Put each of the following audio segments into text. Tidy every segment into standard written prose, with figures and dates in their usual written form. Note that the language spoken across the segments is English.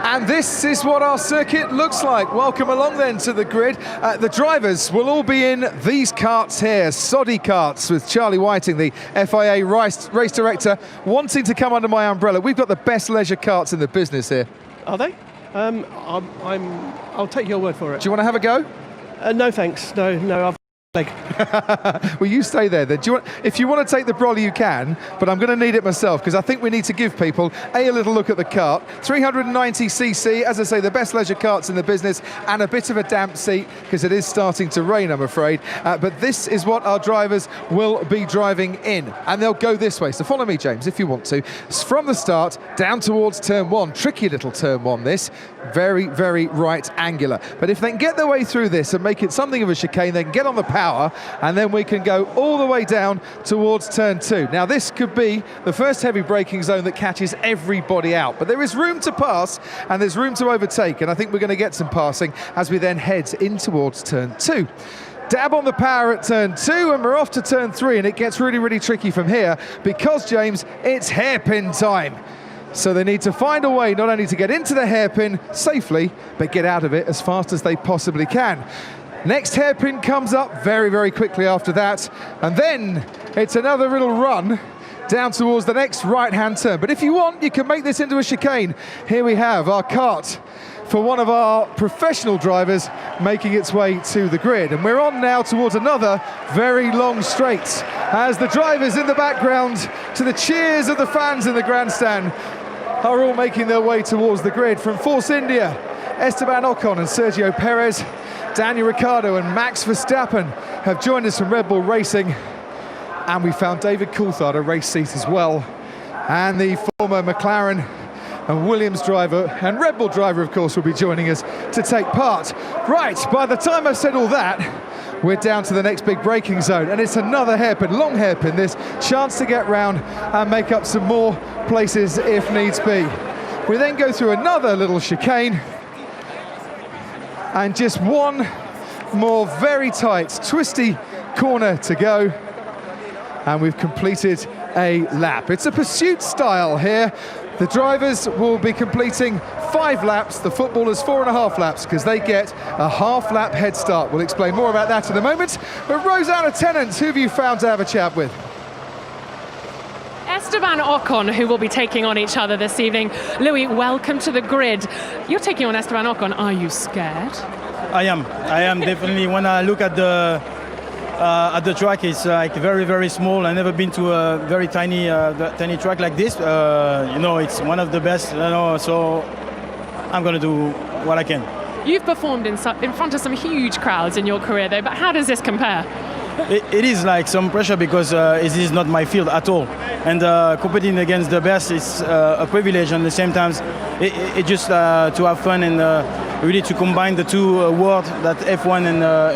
And this is what our circuit looks like. Welcome along then to the grid. The drivers will all be in these karts here, soddy karts, with Charlie Whiting, the FIA race director, wanting to come under my umbrella. We've got the best leisure karts in the business here. Are they? I'll take your word for it. Do you want to have a go? No thanks, no, I've leg. Well, you stay there then. If you want to take the brolly, you can, but I'm going to need it myself because I think we need to give people a little look at the kart. 390cc, as I say, the best leisure karts in the business, and a bit of a damp seat because it is starting to rain, I'm afraid. But this is what our drivers will be driving in, and they'll go this way. So follow me, James, if you want to. From the start down towards turn one. Tricky little turn one, this. Very, very right angular. But if they can get their way through this and make it something of a chicane, they can get on the power, and then we can go all the way down towards turn two. Now, this could be the first heavy braking zone that catches everybody out, but there is room to pass and there's room to overtake, and I think we're going to get some passing as we then head in towards turn two. Dab on the power at turn two, and we're off to turn three, and it gets really, really tricky from here because, James, it's hairpin time. So they need to find a way not only to get into the hairpin safely, but get out of it as fast as they possibly can. Next hairpin comes up very, very quickly after that, and then it's another little run down towards the next right-hand turn. But if you want, you can make this into a chicane. Here we have our kart for one of our professional drivers making its way to the grid. And we're on now towards another very long straight as the drivers in the background, to the cheers of the fans in the grandstand, are all making their way towards the grid. From Force India, Esteban Ocon and Sergio Perez, Daniel Ricciardo and Max Verstappen have joined us from Red Bull Racing, and we found David Coulthard a race seat as well, and the former McLaren and Williams driver and Red Bull driver, of course, will be joining us to take part. Right, by the time I've said all that, we're down to the next big braking zone, and it's another hairpin, long hairpin, this chance to get round and make up some more places if needs be. We then go through another little chicane, and just one more very tight, twisty corner to go, and we've completed a lap. It's a pursuit style here. The drivers will be completing 5 laps, the footballers 4.5 laps, because they get a half-lap head start. We'll explain more about that in a moment. But Rosanna Tennant, who have you found to have a chat with? Esteban Ocon, who will be taking on each other this evening. Louis, welcome to the grid. You're taking on Esteban Ocon. Are you scared? I am definitely. When I look at the track, it's like very, very small. I've never been to a very tiny track like this. It's one of the best. So I'm going to do what I can. You've performed in front of some huge crowds in your career, though. But how does this compare? It is like some pressure because it is not my field at all, and competing against the best is a privilege. And at the same time, it just to have fun and really to combine the two worlds that F1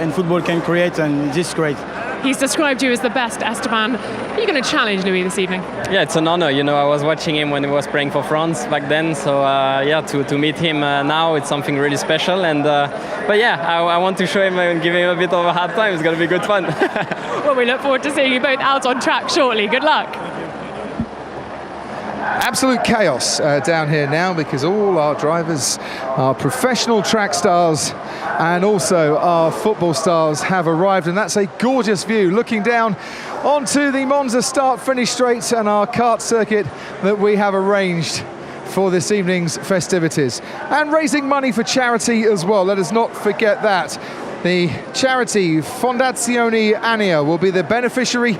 and football can create, and this is great. He's described you as the best, Esteban. Are you going to challenge Louis this evening? Yeah, it's an honor. I was watching him when he was playing for France back then. So to meet him now, it's something really special. And but yeah, I want to show him and give him a bit of a hard time. It's going to be good fun. Well, we look forward to seeing you both out on track shortly. Good luck. Absolute chaos down here now, because all our drivers are professional track stars and also our football stars have arrived, and that's a gorgeous view looking down onto the Monza start-finish straight and our kart circuit that we have arranged for this evening's festivities, and raising money for charity as well. Let us not forget that. The charity Fondazione Ania will be the beneficiary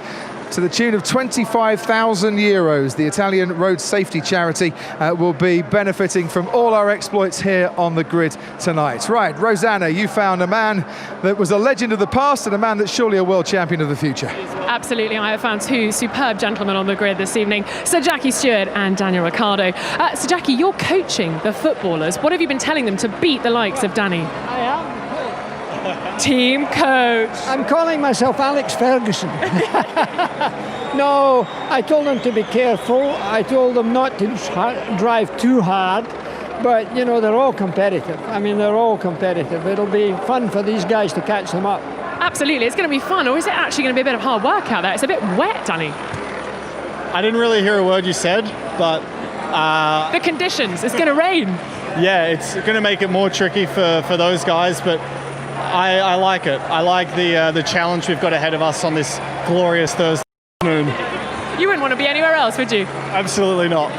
to the tune of 25,000 euros. The Italian road safety charity will be benefiting from all our exploits here on the grid tonight. Right, Rosanna, you found a man that was a legend of the past and a man that's surely a world champion of the future. Absolutely, I have found two superb gentlemen on the grid this evening, Sir Jackie Stewart and Daniel Ricciardo. Sir Jackie, you're coaching the footballers. What have you been telling them to beat the likes of Danny? I am. Team coach. I'm calling myself Alex Ferguson. No, I told them to be careful. I told them not to drive too hard. But, they're all competitive. They're all competitive. It'll be fun for these guys to catch them up. Absolutely. It's going to be fun. Or is it actually going to be a bit of hard work out there? It's a bit wet, Danny. I didn't really hear a word you said, but The conditions, it's going to rain. Yeah, it's going to make it more tricky for those guys, but I like it. I like the challenge we've got ahead of us on this glorious Thursday afternoon. You wouldn't want to be anywhere else, would you? Absolutely not.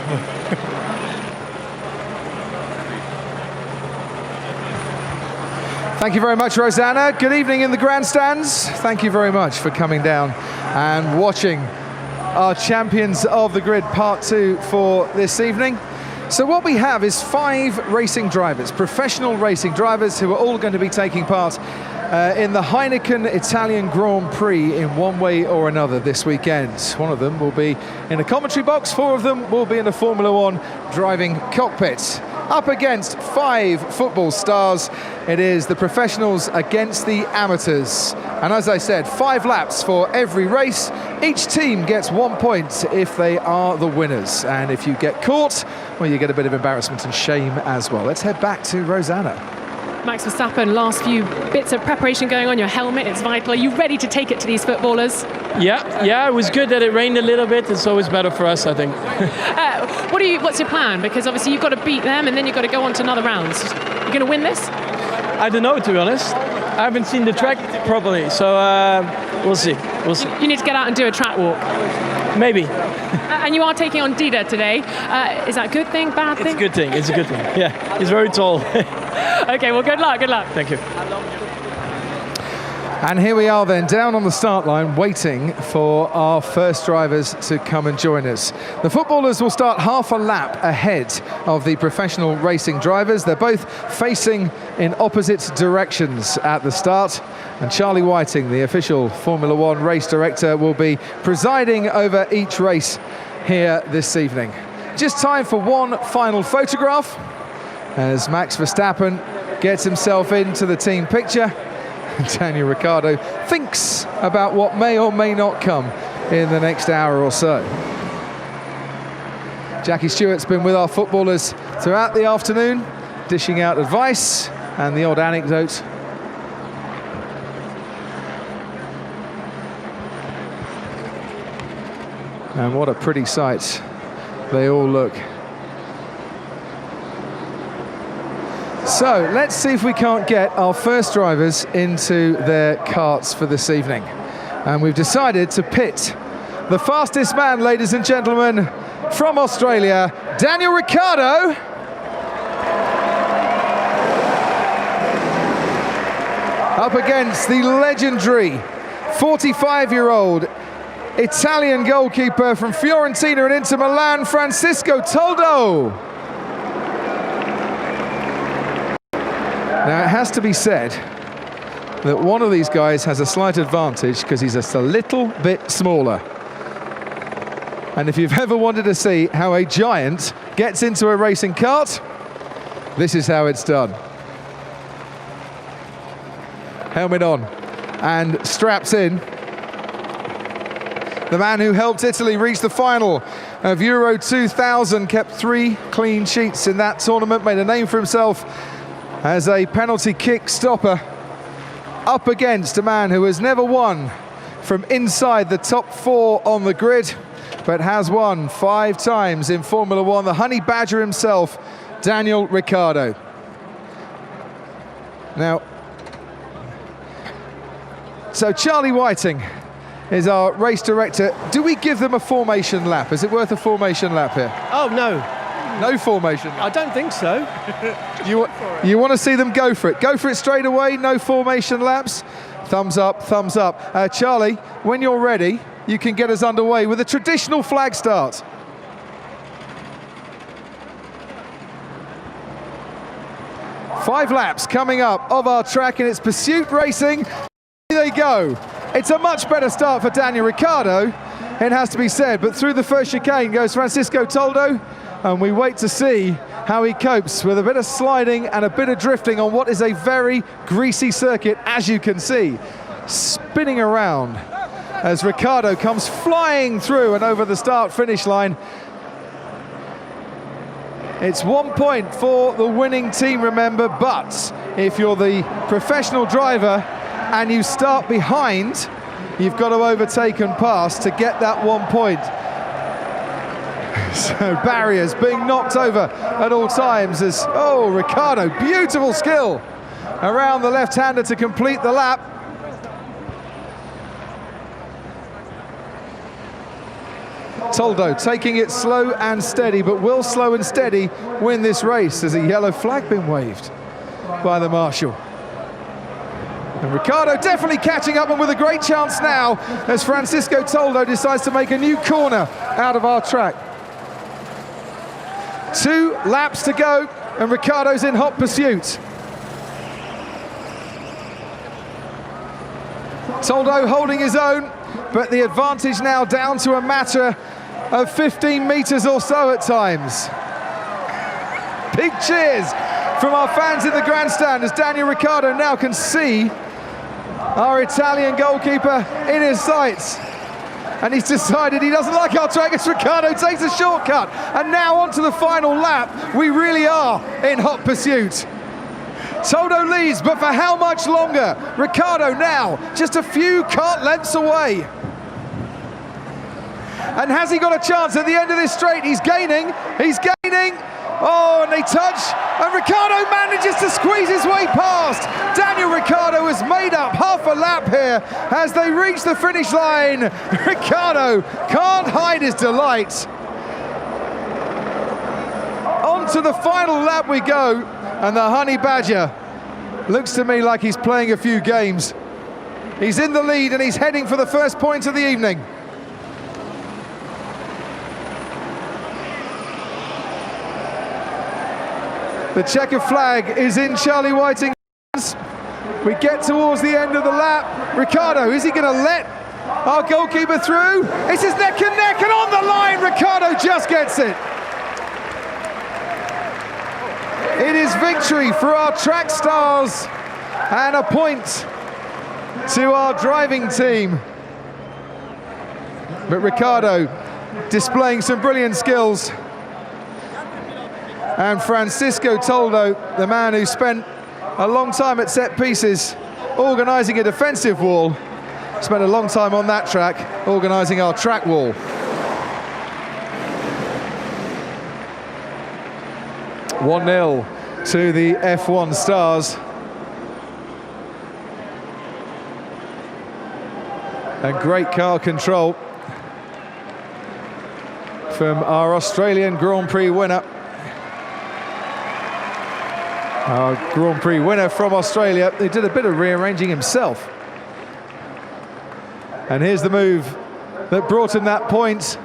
Thank you very much, Rosanna. Good evening in the grandstands. Thank you very much for coming down and watching our Champions of the Grid Part 2 for this evening. So what we have is 5 racing drivers, professional racing drivers, who are all going to be taking part in the Heineken Italian Grand Prix in one way or another this weekend. One of them will be in a commentary box, 4 of them will be in a Formula One driving cockpit. Up against 5 football stars, it is the professionals against the amateurs. And as I said, 5 laps for every race. Each team gets 1 point if they are the winners. And if you get caught, well, you get a bit of embarrassment and shame as well. Let's head back to Rosanna. Max Verstappen, last few bits of preparation going on. Your helmet, it's vital. Are you ready to take it to these footballers? Yeah, it was good that it rained a little bit. It's always better for us, I think. What's your plan? Because obviously you've got to beat them and then you've got to go on to another rounds. You're going to win this? I don't know, to be honest. I haven't seen the track properly, so we'll see. You need to get out and do a track walk. Maybe. And you are taking on Dida today. Is that a good thing, bad thing? It's a good thing. It's a good thing. Yeah, he's very tall. Okay, well, good luck. Good luck. Thank you. And here we are then, down on the start line, waiting for our first drivers to come and join us. The footballers will start half a lap ahead of the professional racing drivers. They're both facing in opposite directions at the start. And Charlie Whiting, the official Formula One race director, will be presiding over each race here this evening. Just time for one final photograph as Max Verstappen gets himself into the team picture. Daniel Ricciardo thinks about what may or may not come in the next hour or so. Jackie Stewart's been with our footballers throughout the afternoon, dishing out advice and the odd anecdote. And what a pretty sight they all look. So let's see if we can't get our first drivers into their karts for this evening. And we've decided to pit the fastest man, ladies and gentlemen, from Australia, Daniel Ricciardo. Up against the legendary 45-year-old Italian goalkeeper from Fiorentina and Inter Milan, Francisco Toldo. Now, it has to be said that one of these guys has a slight advantage because he's just a little bit smaller. And if you've ever wanted to see how a giant gets into a racing kart, this is how it's done. Helmet on and straps in. The man who helped Italy reach the final of Euro 2000, kept 3 clean sheets in that tournament, made a name for himself as a penalty kick stopper, up against a man who has never won from inside the top 4 on the grid, but has won 5 times in Formula One, the honey badger himself, Daniel Ricciardo. Now, so Charlie Whiting is our race director. Do we give them a formation lap? Is it worth a formation lap here? Oh, no. No formation lap? I don't think so. You want to see them go for it? Go for it straight away, no formation laps? Thumbs up, thumbs up. Charlie, when you're ready, you can get us underway with a traditional flag start. Five laps coming up of our track, and it's Pursuit Racing. Here they go. It's a much better start for Daniel Ricciardo, it has to be said, but through the first chicane goes Francisco Toldo, and we wait to see how he copes with a bit of sliding and a bit of drifting on what is a very greasy circuit, as you can see, spinning around as Ricciardo comes flying through and over the start-finish line. It's 1 point for the winning team, remember, but if you're the professional driver and you start behind, you've got to overtake and pass to get that 1 point. So barriers being knocked over at all times as, oh, Ricciardo, beautiful skill around the left-hander to complete the lap. Toldo taking it slow and steady, but will slow and steady win this race? There's a yellow flag being waved by the marshal. And Ricciardo definitely catching up, and with a great chance now as Francisco Toldo decides to make a new corner out of our track. 2 laps to go and Ricciardo's in hot pursuit. Toldo holding his own, but the advantage now down to a matter of 15 meters or so at times. Big cheers from our fans in the grandstand as Daniel Ricciardo now can see our Italian goalkeeper in his sights. And he's decided he doesn't like our track as Ricciardo takes a shortcut. And now on to the final lap. We really are in hot pursuit. Toldo leads, but for how much longer? Ricciardo now just a few kart lengths away. And has he got a chance at the end of this straight? He's gaining, Oh, and they touch, and Ricciardo manages to squeeze his way past. Daniel Ricciardo has made up half a lap here as they reach the finish line. Ricciardo can't hide his delight. On to the final lap we go, and the Honey Badger looks to me like he's playing a few games. He's in the lead and he's heading for the first point of the evening. The checkered flag is in Charlie Whiting's hands. We get towards the end of the lap. Ricciardo, is he going to let our goalkeeper through? It's his neck and neck, and on the line, Ricciardo just gets it. It is victory for our track stars and a point to our driving team. But Ricciardo displaying some brilliant skills. And Francisco Toldo, the man who spent a long time at set pieces organising a defensive wall, spent a long time on that track organising our track wall. One 1-0 to the F1 stars. And great car control from our Australian Grand Prix winner. Our Grand Prix winner from Australia, he did a bit of rearranging himself. And here's the move that brought him that point.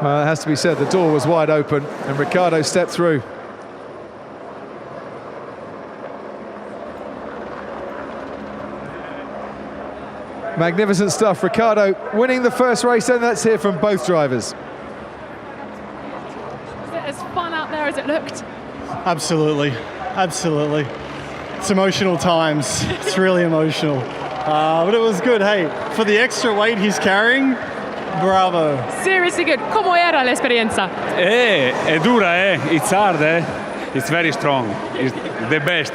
Well, it has to be said, the door was wide open and Ricciardo stepped through. Magnificent stuff. Ricciardo winning the first race, and let's hear from both drivers. Is it as fun out there as it looked? Absolutely, absolutely. It's emotional times. It's really emotional. But it was good. Hey, for the extra weight he's carrying, bravo. Seriously good. ¿Cómo era la experiencia? È dura, It's hard, It's very strong. It's the best.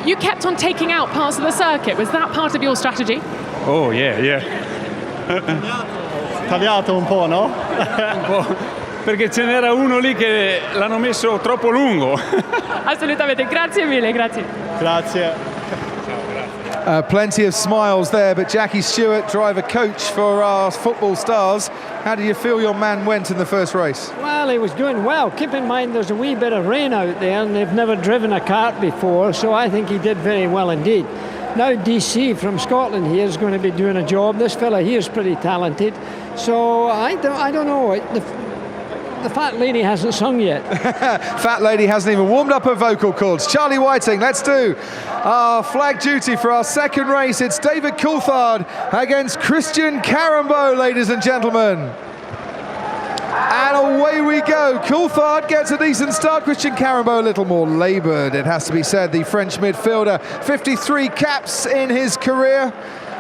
You kept on taking out parts of the circuit. Was that part of your strategy? Oh, yeah. Tagliato un po', no? Un po'. Perché ce n'era uno lì che l'hanno messo troppo lungo. Assolutamente. Grazie mille, grazie. Grazie. Plenty of smiles there, but Jackie Stewart, driver coach for our football stars, how do you feel your man went in the first race? Well, he was doing well. Keep in mind there's a wee bit of rain out there and they've never driven a kart before, so I think he did very well indeed. Now DC from Scotland here is going to be doing a job. This fella here is pretty talented, so I don't know. The fat lady hasn't sung yet. Fat lady hasn't even warmed up her vocal cords. Charlie Whiting, let's do our flag duty for our second race. It's David Coulthard against Christian Carambeau, ladies and gentlemen. And away we go. Coulthard gets a decent start. Christian Carambeau a little more laboured, it has to be said. The French midfielder, 53 caps in his career,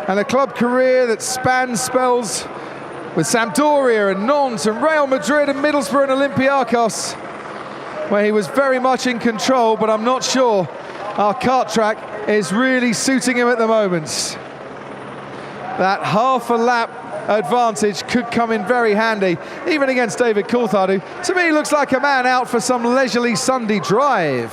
and a club career that spans spells with Sampdoria and Nantes and Real Madrid and Middlesbrough and Olympiacos, where he was very much in control, but I'm not sure our kart track is really suiting him at the moment. That half a lap advantage could come in very handy, even against David Coulthard, who to me looks like a man out for some leisurely Sunday drive.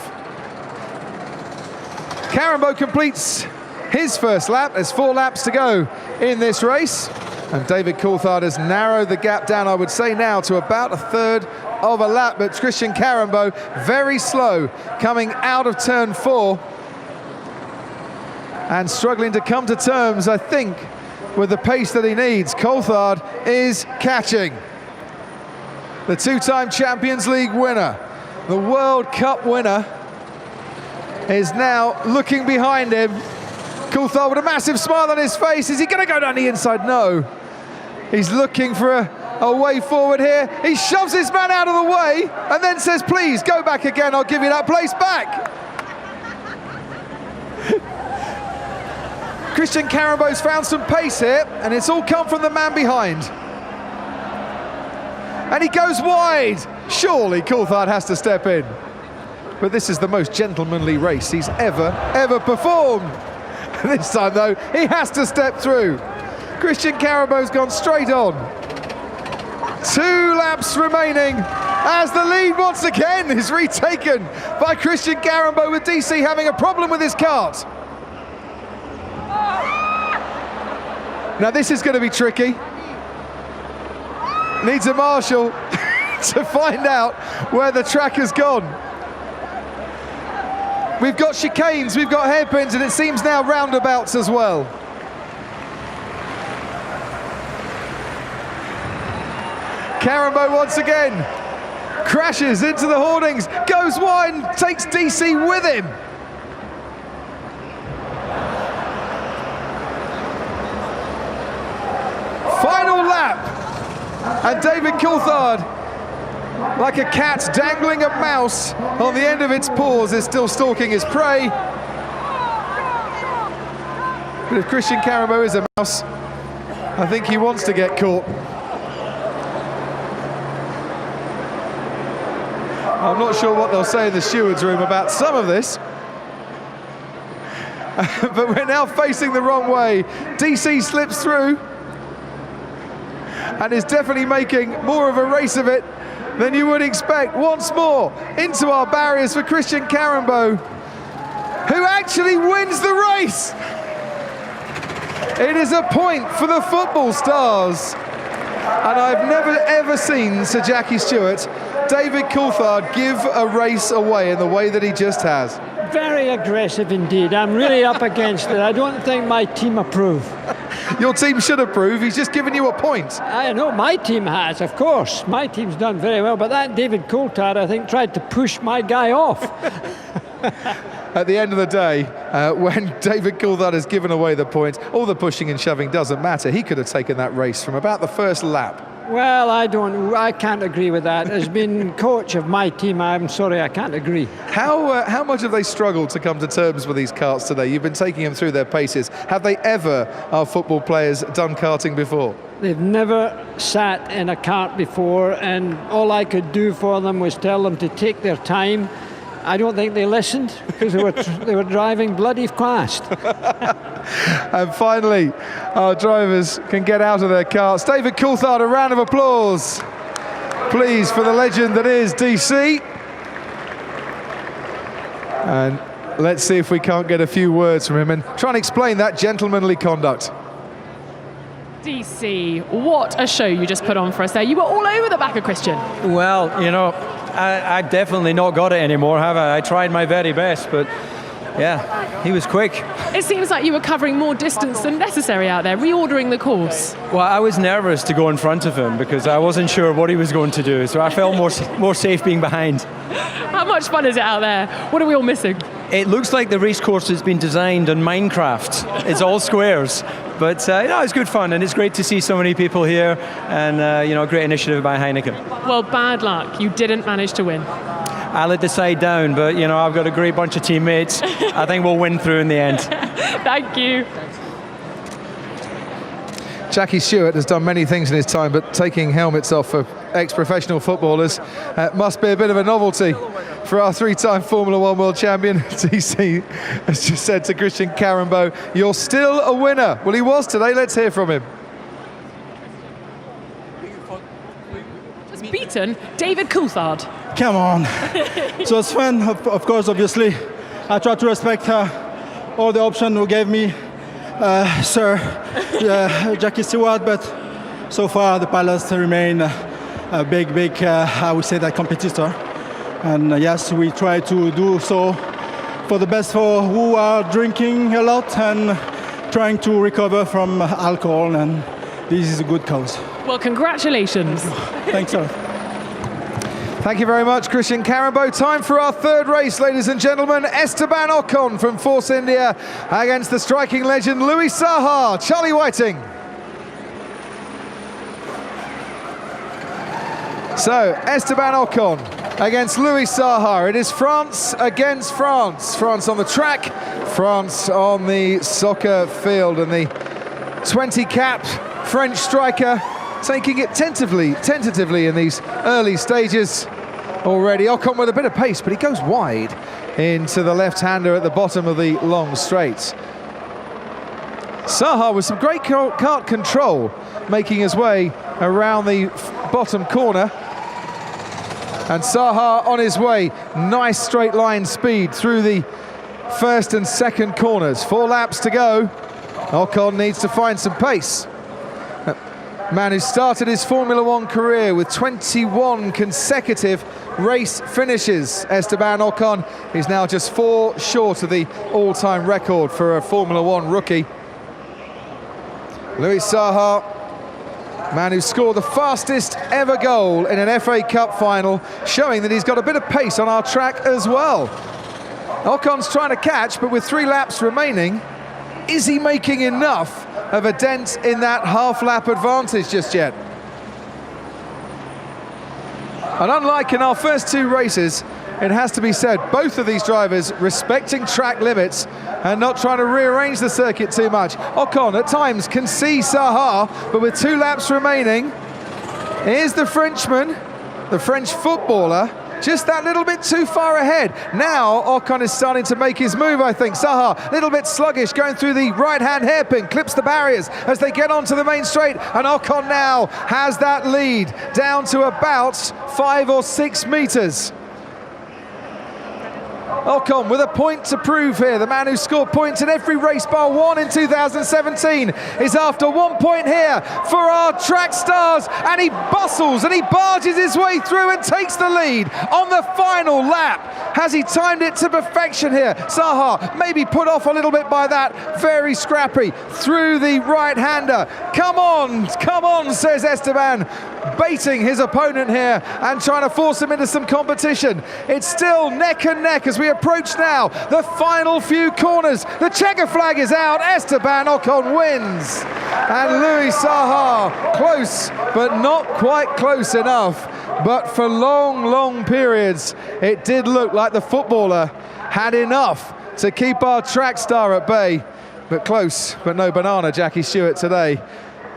Karambou completes his first lap. There's 4 laps to go in this race. And David Coulthard has narrowed the gap down, I would say now, to about a third of a lap. But Christian Karambou, very slow, coming out of turn 4. And struggling to come to terms, I think, with the pace that he needs. Coulthard is catching. The 2-time Champions League winner, the World Cup winner, is now looking behind him. Coulthard with a massive smile on his face. Is he going to go down the inside? No. He's looking for a way forward here. He shoves his man out of the way and then says, please, go back again. I'll give you that place back. Christian Karambou's found some pace here, and it's all come from the man behind. And he goes wide. Surely Coulthard has to step in. But this is the most gentlemanly race he's ever performed. This time, though, he has to step through. Christian Karambou's gone straight on. 2 laps remaining as the lead once again is retaken by Christian Karambou, with DC having a problem with his kart. Now this is going to be tricky. Needs a marshal to find out where the track has gone. We've got chicanes, we've got hairpins, and it seems now roundabouts as well. Karambou once again crashes into the hoardings, goes wide and takes DC with him. Final lap, and David Coulthard, like a cat dangling a mouse on the end of its paws, is still stalking his prey. But if Christian Karambou is a mouse, I think he wants to get caught. I'm not sure what they'll say in the steward's room about some of this. But we're now facing the wrong way. DC slips through and is definitely making more of a race of it than you would expect. Once more into our barriers for Christian Karambou, who actually wins the race. It is a point for the football stars. And I've never ever seen Sir Jackie Stewart, David Coulthard, give a race away in the way that he just has. Very aggressive indeed. I'm really up against it. I don't think my team approve. Your team should approve. He's just given you a point. I know my team has, of course. My team's done very well, but that David Coulthard, I think, tried to push my guy off. At the end of the day, when David Coulthard has given away the point, all the pushing and shoving doesn't matter. He could have taken that race from about the first lap. Well, I can't agree with that. As being coach of my team, I'm sorry, I can't agree. How much have they struggled to come to terms with these karts today? You've been taking them through their paces. Have they ever, our football players, done karting before? They've never sat in a kart before, and all I could do for them was tell them to take their time. I don't think they listened, because they were driving bloody fast. And finally, our drivers can get out of their karts. David Coulthard, a round of applause, please, for the legend that is DC. And let's see if we can't get a few words from him and try and explain that gentlemanly conduct. DC, what a show you just put on for us there. You were all over the back of Christian. Well, you know, I've definitely not got it anymore, have I? I tried my very best, but yeah, he was quick. It seems like you were covering more distance than necessary out there, reordering the course. Well, I was nervous to go in front of him because I wasn't sure what he was going to do, so I felt more safe being behind. How much fun is it out there? What are we all missing? It looks like the race course has been designed on Minecraft. It's all squares. But it's good fun, and it's great to see so many people here, and a great initiative by Heineken. Well, bad luck. You didn't manage to win. I let the side down, but I've got a great bunch of teammates. I think we'll win through in the end. Thank you. Jackie Stewart has done many things in his time, but taking helmets off for ex-professional footballers must be a bit of a novelty for our 3-time Formula One world champion. DC has just said to Christian Karambou, you're still a winner. Well, he was today. Let's hear from him. Britain, David Coulthard. Come on. So it's fun, of course, obviously. I try to respect all the options who gave me, Sir Jackie Stewart, but so far the pilots remain a big, I would say, that competitor. And yes, we try to do so for the best for who are drinking a lot and trying to recover from alcohol, and this is a good cause. Well, congratulations. Thanks, sir. Thank you very much, Christian Carambeau. Time for our third race, ladies and gentlemen. Esteban Ocon from Force India against the striking legend Louis Saha. Charlie Whiting. So, Esteban Ocon against Louis Saha. It is France against France. France on the track, France on the soccer field, and the 20-capped French striker taking it tentatively in these early stages already. Ocon with a bit of pace, but he goes wide into the left-hander at the bottom of the long straights. Saha with some great kart control, making his way around the bottom corner. And Saha on his way, nice straight line speed through the first and second corners. 4 laps to go. Ocon needs to find some pace. Man who started his Formula One career with 21 consecutive race finishes. Esteban Ocon is now just 4 short of the all-time record for a Formula One rookie. Louis Saha, man who scored the fastest ever goal in an FA Cup final, showing that he's got a bit of pace on our track as well. Ocon's trying to catch, but with 3 laps remaining, is he making enough of a dent in that half-lap advantage just yet? And unlike in our first 2 races, it has to be said, both of these drivers respecting track limits and not trying to rearrange the circuit too much. Ocon at times can see Saha, but with 2 laps remaining, here's the Frenchman, the French footballer, just that little bit too far ahead. Now Ocon is starting to make his move, I think. Saha, a little bit sluggish, going through the right-hand hairpin, clips the barriers as they get onto the main straight, and Ocon now has that lead down to about 5 or 6 meters. Ocon with a point to prove here. The man who scored points in every race bar 1 in 2017 is after 1 point here for our track stars, and he bustles and he barges his way through and takes the lead on the final lap. Has he timed it to perfection here? Saha maybe put off a little bit by that. Very scrappy through the right-hander. Come on, says Esteban, baiting his opponent here and trying to force him into some competition. It's still neck and neck as we approach now the final few corners. The checker flag is out. Esteban Ocon wins, and Louis Saha close, but not quite close enough. But for long periods, it did look like the footballer had enough to keep our track star at bay. But close, but no banana, Jackie Stewart today.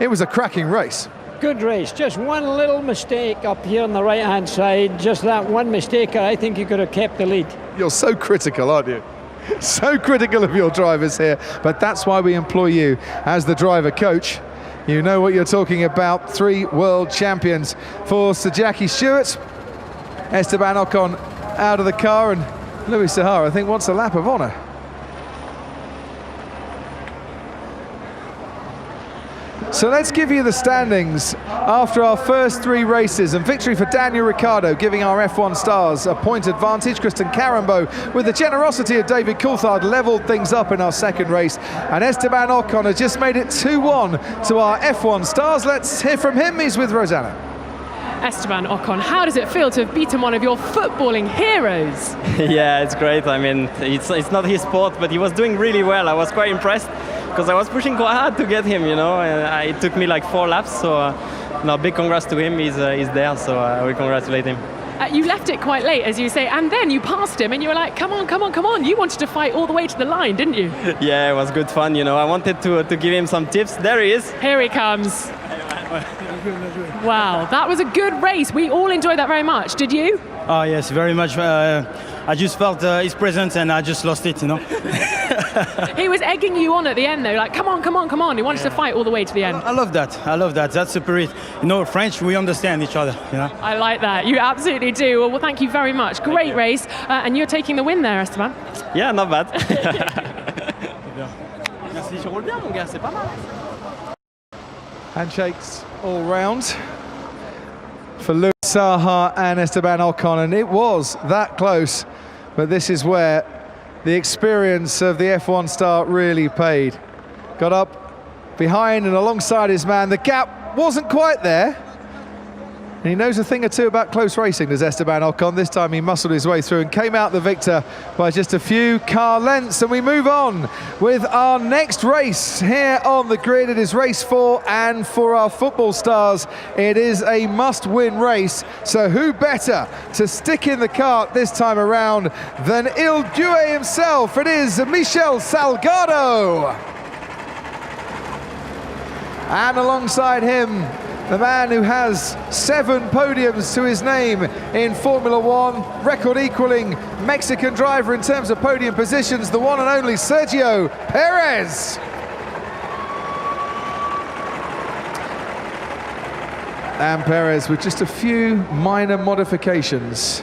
It was a cracking race. Good race, just one little mistake up here on the right hand side, just that one mistake, I think he could have kept the lead. You're so critical, aren't you? So critical of your drivers here, but that's why we employ you as the driver coach. You know what you're talking about. 3 world champions for Sir Jackie Stewart. Esteban Ocon out of the car, and Louis Saha, I think, wants a lap of honour. So let's give you the standings after our first 3 races, and victory for Daniel Ricciardo, giving our F1 stars a point advantage. Christian Carambeau, with the generosity of David Coulthard, levelled things up in our second race, and Esteban Ocon has just made it 2-1 to our F1 stars. Let's hear from him. He's with Rosanna. Esteban Ocon, how does it feel to have beaten one of your footballing heroes? Yeah, it's great. I mean, it's not his sport, but he was doing really well. I was quite impressed because I was pushing quite hard to get him, you know, and it took me like 4 laps. So, big congrats to him. He's there, so I will congratulate him. You left it quite late, as you say, and then you passed him and you were like, come on. You wanted to fight all the way to the line, didn't you? Yeah, it was good fun, you know. I wanted to give him some tips. There he is. Here he comes. Wow, that was a good race. We all enjoyed that very much. Did you? Oh yes, very much. I just felt his presence and I just lost it, you know. He was egging you on at the end though, like come on, come on, come on. He wanted to fight all the way to the end. I love that. I love that. That's the spirit. You know, French, we understand each other. You know. I like that. You absolutely do. Well, thank you very much. Great race, and you're taking the win there, Esteban. Yeah, not bad. Handshakes all round for Louis Saha and Esteban Ocon, and it was that close, but this is where the experience of the F1 star really paid. Got up behind and alongside his man. The gap wasn't quite there. And he knows a thing or two about close racing, does Esteban Ocon. This time he muscled his way through and came out the victor by just a few car lengths. And we move on with our next race here on the grid. It is race 4, and for our football stars, it is a must-win race. So who better to stick in the kart this time around than Il Due himself? It is Michel Salgado. And alongside him, the man who has 7 podiums to his name in Formula One, record equaling Mexican driver in terms of podium positions, the one and only Sergio Perez. And Perez with just a few minor modifications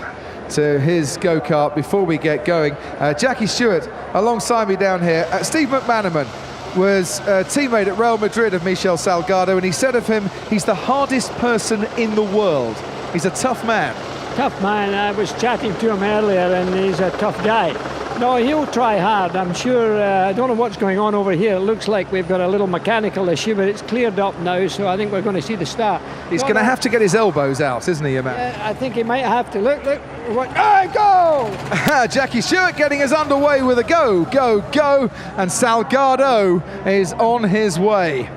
to his go-kart before we get going. Jackie Stewart alongside me down here. Steve McManaman was a teammate at Real Madrid of Michel Salgado, and he said of him, he's the hardest person in the world. He's a tough man. Tough man. I was chatting to him earlier, and he's a tough guy. No, he'll try hard, I'm sure. I don't know what's going on over here. It looks like we've got a little mechanical issue, but it's cleared up now, so I think we're going to see the start. He's going to have to get his elbows out, isn't he, man? I think he might have to. Look. Hey, go! Jackie Stewart getting us underway with a go. And Salgado is on his way.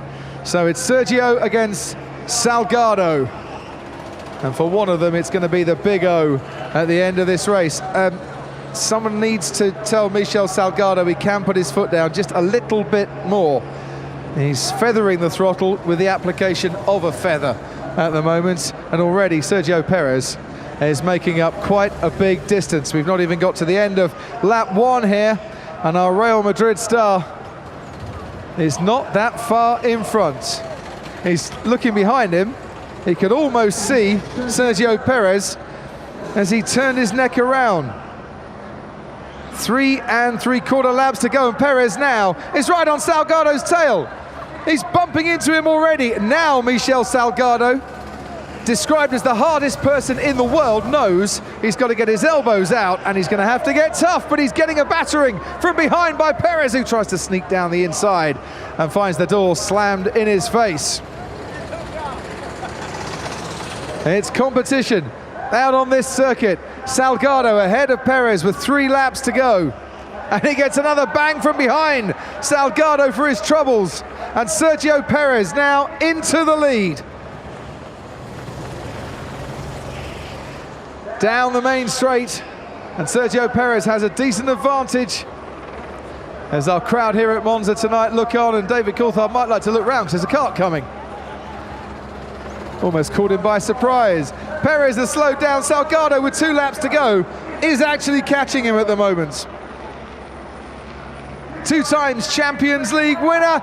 So it's Sergio against Salgado. And for one of them, it's going to be the big O at the end of this race. Someone needs to tell Michel Salgado he can put his foot down just a little bit more. He's feathering the throttle with the application of a feather at the moment, and already Sergio Perez is making up quite a big distance. We've not even got to the end of lap 1 here, and our Real Madrid star is not that far in front. He's looking behind him. He could almost see Sergio Perez as he turned his neck around. 3 3/4 laps to go, and Perez now is right on Salgado's tail. He's bumping into him already. Now Michel Salgado, described as the hardest person in the world, knows he's got to get his elbows out, and he's going to have to get tough, but he's getting a battering from behind by Perez, who tries to sneak down the inside and finds the door slammed in his face. It's competition out on this circuit. Salgado ahead of Perez with 3 laps to go. And he gets another bang from behind. Salgado for his troubles. And Sergio Perez now into the lead. Down the main straight. And Sergio Perez has a decent advantage. As our crowd here at Monza tonight look on, and David Coulthard might like to look round because there's a kart coming. Almost caught him by surprise. Perez has slowed down. Salgado, with 2 laps to go, is actually catching him at the moment. 2 times Champions League winner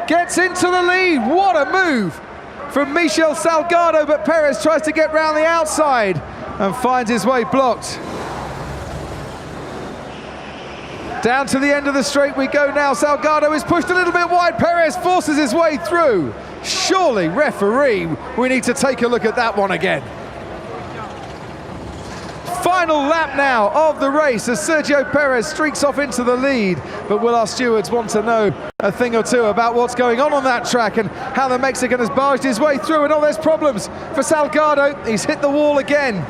gets into the lead. What a move from Michel Salgado, but Perez tries to get round the outside and finds his way blocked. Down to the end of the straight we go now. Salgado is pushed a little bit wide. Perez forces his way through. Surely, referee, we need to take a look at that one again. Final lap now of the race as Sergio Perez streaks off into the lead. But will our stewards want to know a thing or two about what's going on that track and how the Mexican has barged his way through? And oh, there's problems for Salgado. He's hit the wall again.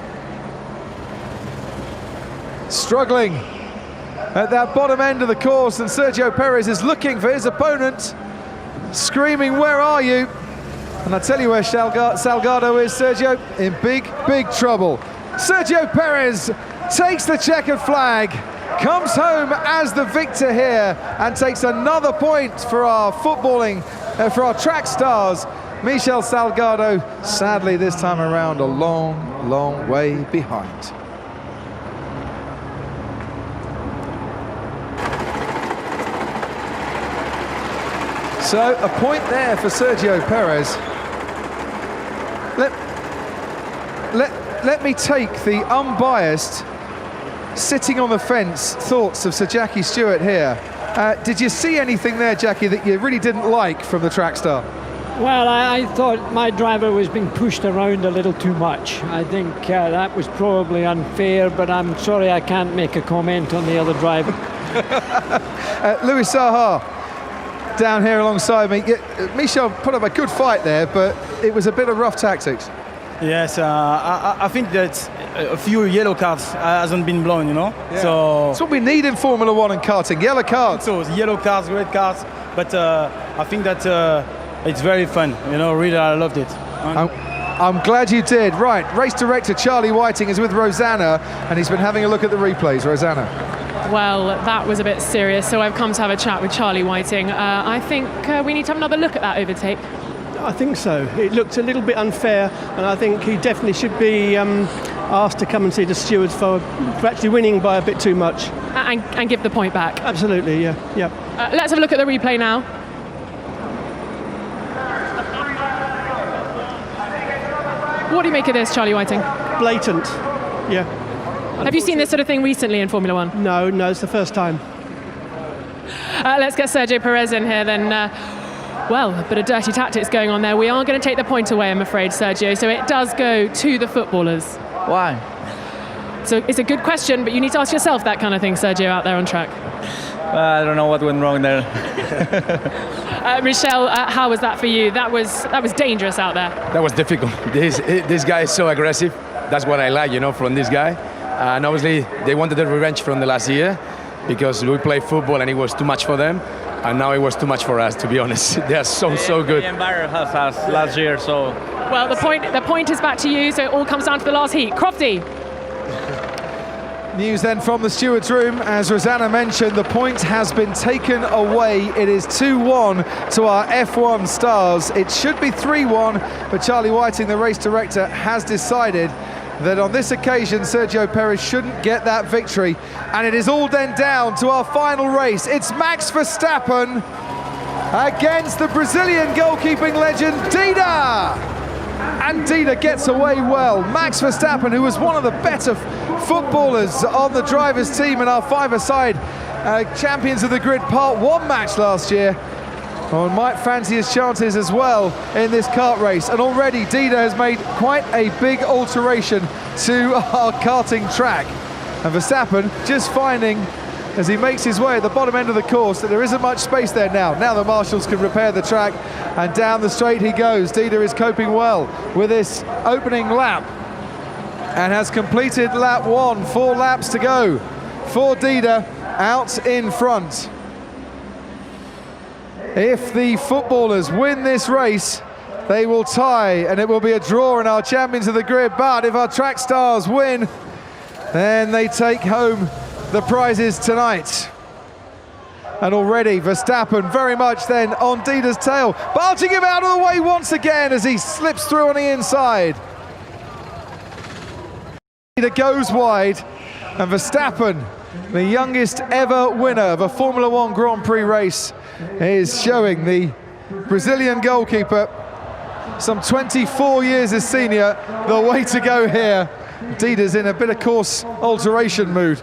Struggling at that bottom end of the course, and Sergio Perez is looking for his opponent, screaming, "Where are you?" And I tell you where Salgado is, Sergio, in big trouble. Sergio Perez takes the checkered flag, comes home as the victor here, and takes another point for our footballing, for our track stars. Michel Salgado, sadly this time around, a long way behind. So a point there for Sergio Perez. Let me take the unbiased, sitting on the fence thoughts of Sir Jackie Stewart here. Did you see anything there, Jackie, that you really didn't like from the track star? Well, I thought my driver was being pushed around a little too much. I think that was probably unfair, but I'm sorry I can't make a comment on the other driver. Louis Saha down here alongside me. Michel put up a good fight there, but it was a bit of rough tactics. Yes, I think that a few yellow cards hasn't been blown, you know. Yeah. So that's what we need in Formula One and karting. Yellow cards. So yellow cards, red cards. But I think that it's very fun. You know, really, I loved it. I'm glad you did. Right, race director Charlie Whiting is with Rosanna, and he's been having a look at the replays. Rosanna. Well, that was a bit serious, so I've come to have a chat with Charlie Whiting. I think we need to have another look at that overtake. I think so. It looked a little bit unfair, and I think he definitely should be asked to come and see the stewards for actually winning by a bit too much. And give the point back. Absolutely, yeah. Let's have a look at the replay now. What do you make of this, Charlie Whiting? Blatant, yeah. Have you seen this sort of thing recently in Formula One? No, it's the first time. Let's get Sergio Perez in here then. Well, a bit of dirty tactics going on there. We are going to take the point away, I'm afraid, Sergio. So it does go to the footballers. Why? So it's a good question, but you need to ask yourself that kind of thing, Sergio, out there on track. I don't know what went wrong there. Michel, how was that for you? That was dangerous out there. That was difficult. This guy is so aggressive. That's what I like, you know, from this guy. And obviously, they wanted the revenge from the last year because we played football and it was too much for them. And now it was too much for us, to be honest. They are so good. They embarrassed us last year, so... Well, the point is back to you, so it all comes down to the last heat. Crofty. News then from the stewards' room. As Rosanna mentioned, the point has been taken away. It is 2-1 to our F1 stars. It should be 3-1, but Charlie Whiting, the race director, has decided that on this occasion Sergio Perez shouldn't get that victory, and it is all then down to our final race. It's Max Verstappen against the Brazilian goalkeeping legend Dida, and Dida gets away well. Max Verstappen, who was one of the better footballers on the drivers team in our five-a-side Champions of the Grid Part 1 match last year, might fancy his chances as well in this kart race. And already Dida has made quite a big alteration to our karting track. And Verstappen just finding, as he makes his way at the bottom end of the course, that there isn't much space there now. Now the marshals can repair the track, and down the straight he goes. Dida is coping well with this opening lap and has completed lap 1. 4 laps to go for Dida out in front. If the footballers win this race, they will tie, and it will be a draw in our Champions of the Grid. But if our track stars win, then they take home the prizes tonight. And already Verstappen very much then on Dida's tail, barging him out of the way once again as he slips through on the inside. Dida goes wide, and Verstappen, the youngest ever winner of a Formula One Grand Prix race, is showing the Brazilian goalkeeper, some 24 years his senior, the way to go here. Dida's in a bit of course alteration mood.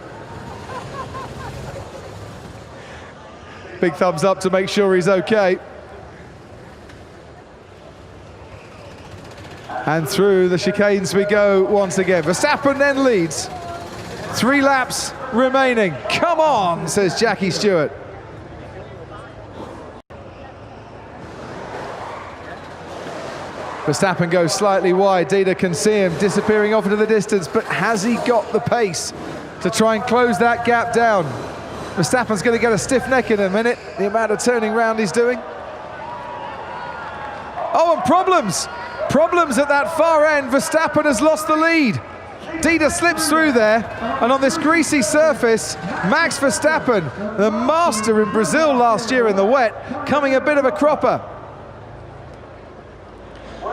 Big thumbs up to make sure he's okay. And through the chicanes we go once again. Verstappen then leads. 3 laps remaining. Come on, says Jackie Stewart. Verstappen goes slightly wide. Dida can see him disappearing off into the distance, but has he got the pace to try and close that gap down? Verstappen's going to get a stiff neck in a minute, the amount of turning round he's doing. Oh, and problems at that far end. Verstappen has lost the lead. Dida slips through there, and on this greasy surface, Max Verstappen, the master in Brazil last year in the wet, coming a bit of a cropper.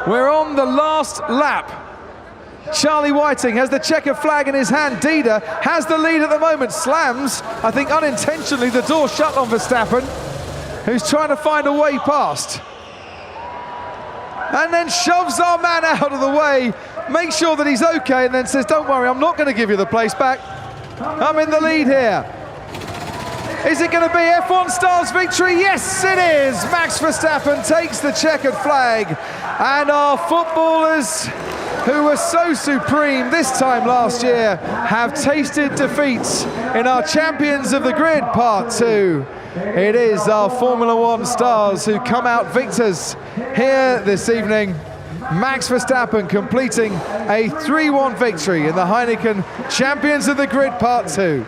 We're on the last lap. Charlie Whiting has the checker flag in his hand. Dida has the lead at the moment. Slams, I think unintentionally, the door shut on Verstappen. who's trying to find a way past. And then shoves our man out of the way, makes sure that he's okay, and then says, don't worry, I'm not going to give you the place back. I'm in the lead here. Is it going to be F1 Stars victory? Yes, it is. Max Verstappen takes the checkered flag, and our footballers, who were so supreme this time last year, have tasted defeats in our Champions of the Grid Part 2. It is our Formula One stars who come out victors here this evening. Max Verstappen completing a 3-1 victory in the Heineken Champions of the Grid Part 2.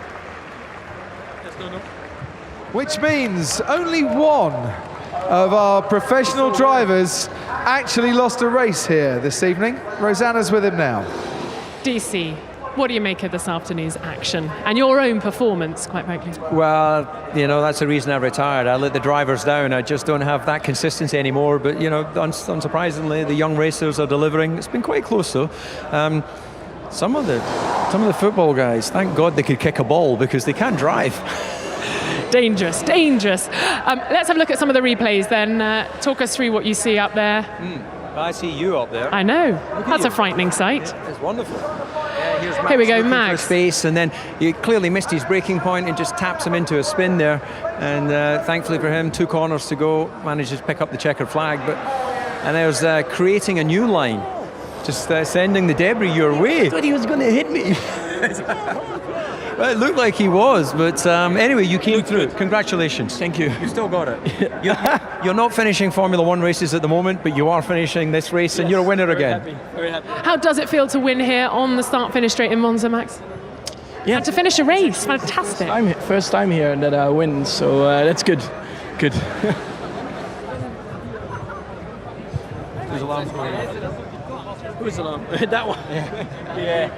Which means only one of our professional drivers actually lost a race here this evening. Rosanna's with him now. DC, what do you make of this afternoon's action and your own performance, quite frankly? Well, you know, that's the reason I retired. I let the drivers down. I just don't have that consistency anymore. But, you know, unsurprisingly, the young racers are delivering. It's been quite close, though. Some of the football guys, thank God they could kick a ball because they can't drive. Dangerous, dangerous. Let's have a look at some of the replays then. Talk us through what you see up there. I see you up there. I know. That's a frightening sight. It's wonderful. Here's Here we go, looking Max. for space, and then he clearly missed his braking point and just taps him into a spin there. And thankfully for him, 2 corners to go, manages to pick up the checkered flag. And there's creating a new line, just sending the debris your way. I thought he was going to hit me. Well, it looked like he was, but anyway, you came through. Congratulations. Thank you. You still got it. You're not finishing Formula One races at the moment, but you are finishing this race, and you're a winner again. Very happy. How does it feel to win here on the start-finish straight in Monza, Max? Yeah. And to finish a race, fantastic. First time here that I win, so that's good. Good. Whose alarm's going off? Who's alarm? That one. Yeah.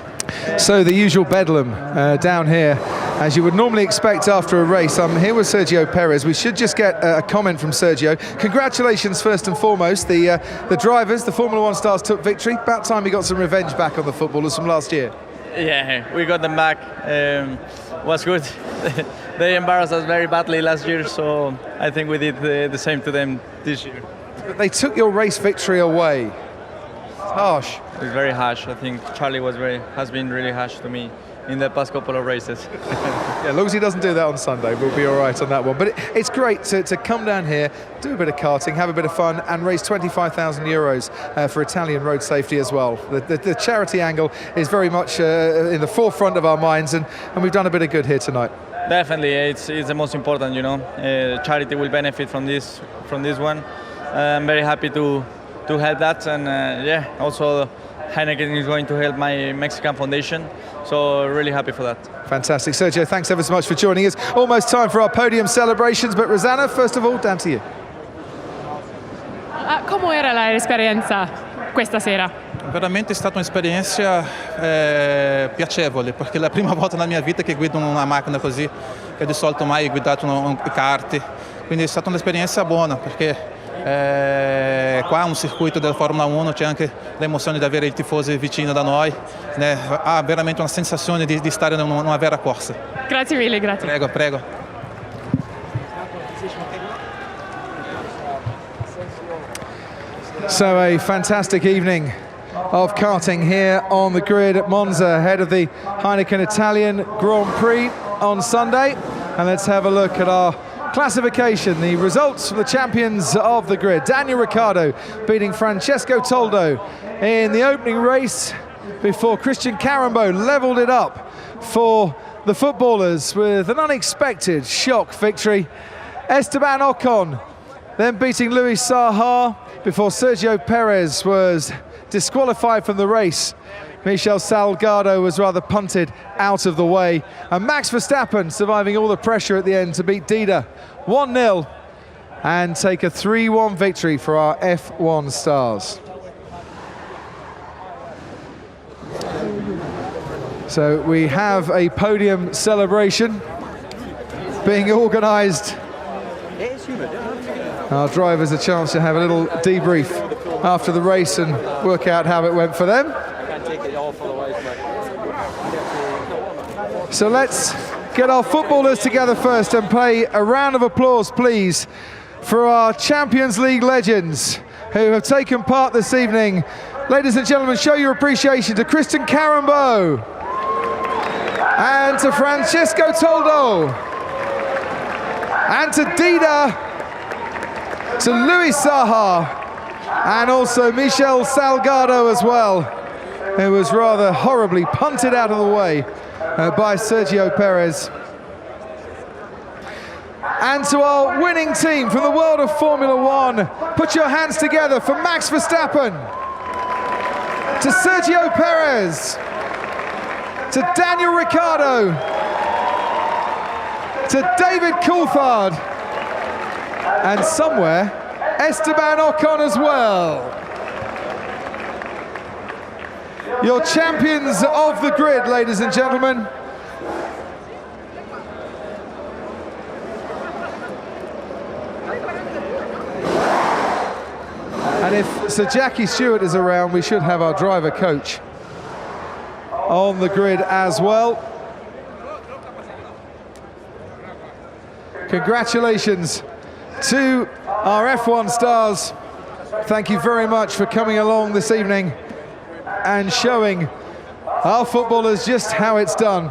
So the usual bedlam down here, as you would normally expect after a race. I'm here with Sergio Perez. We should just get a comment from Sergio. Congratulations first and foremost. The drivers, the Formula One stars took victory. About time we got some revenge back on the footballers from last year. Yeah, we got them back. Was good. They embarrassed us very badly last year, so I think we did the same to them this year. But they took your race victory away. Harsh. It's very harsh. I think Charlie has been really harsh to me in the past couple of races. Yeah, as long as he doesn't do that on Sunday, we'll be all right on that one. But it's great to come down here, do a bit of karting, have a bit of fun, and raise 25,000 euros for Italian road safety as well. The charity angle is very much in the forefront of our minds, and we've done a bit of good here tonight. Definitely, it's the most important, you know. Charity will benefit from this one. I'm very happy to help that, and also Heineken is going to help my Mexican foundation, so really happy for that. Fantastic. Sergio, thanks ever so much for joining us. Almost time for our podium celebrations, but Rosanna, first of all, down to you. Come era l'esperienza questa sera? Veramente è stata un'esperienza piacevole, perché è la prima volta nella mia vita che guido una macchina così, che di solito mai ho guidato un kart, quindi è stata un'esperienza buona, perché qua un circuito della Formula 1 c'è anche l'emozione di avere i tifosi vicino da noi, né? Ha veramente una sensazione di stare in una vera corsa. Grazie mille, grazie. Prego, prego. So a fantastic evening of karting here on the grid at Monza ahead of the Heineken Italian Grand Prix on Sunday. And let's have a look at our classification, the results from the champions of the grid. Daniel Ricciardo beating Francesco Toldo in the opening race before Christian Carambo levelled it up for the footballers with an unexpected shock victory. Esteban Ocon then beating Luis Saha before Sergio Perez was disqualified from the race. Michel Salgado was rather punted out of the way. And Max Verstappen surviving all the pressure at the end to beat Dida 1-0 and take a 3-1 victory for our F1 stars. So we have a podium celebration being organised. Our drivers a chance to have a little debrief after the race and work out how it went for them. So let's get our footballers together first and pay a round of applause, please, for our Champions League legends who have taken part this evening. Ladies and gentlemen, show your appreciation to Christian Carambeau and to Francesco Toldo and to Dida, to Luis Saha, and also Michel Salgado as well, who was rather horribly punted out of the way by Sergio Perez. And to our winning team from the world of Formula One, put your hands together for Max Verstappen, to Sergio Perez, to Daniel Ricciardo, to David Coulthard, and somewhere Esteban Ocon as well. Your champions of the grid, ladies and gentlemen. And if Sir Jackie Stewart is around, we should have our driver coach on the grid as well. Congratulations to our F1 stars. Thank you very much for coming along this evening and showing our footballers just how it's done.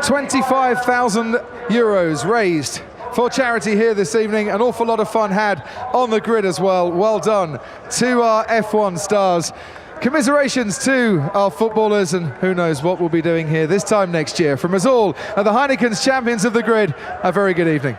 €25,000 raised for charity here this evening. An awful lot of fun had on the grid as well. Well done to our F1 stars. Commiserations to our footballers, and who knows what we'll be doing here this time next year. From us all at the Heineken's Champions of the Grid, a very good evening.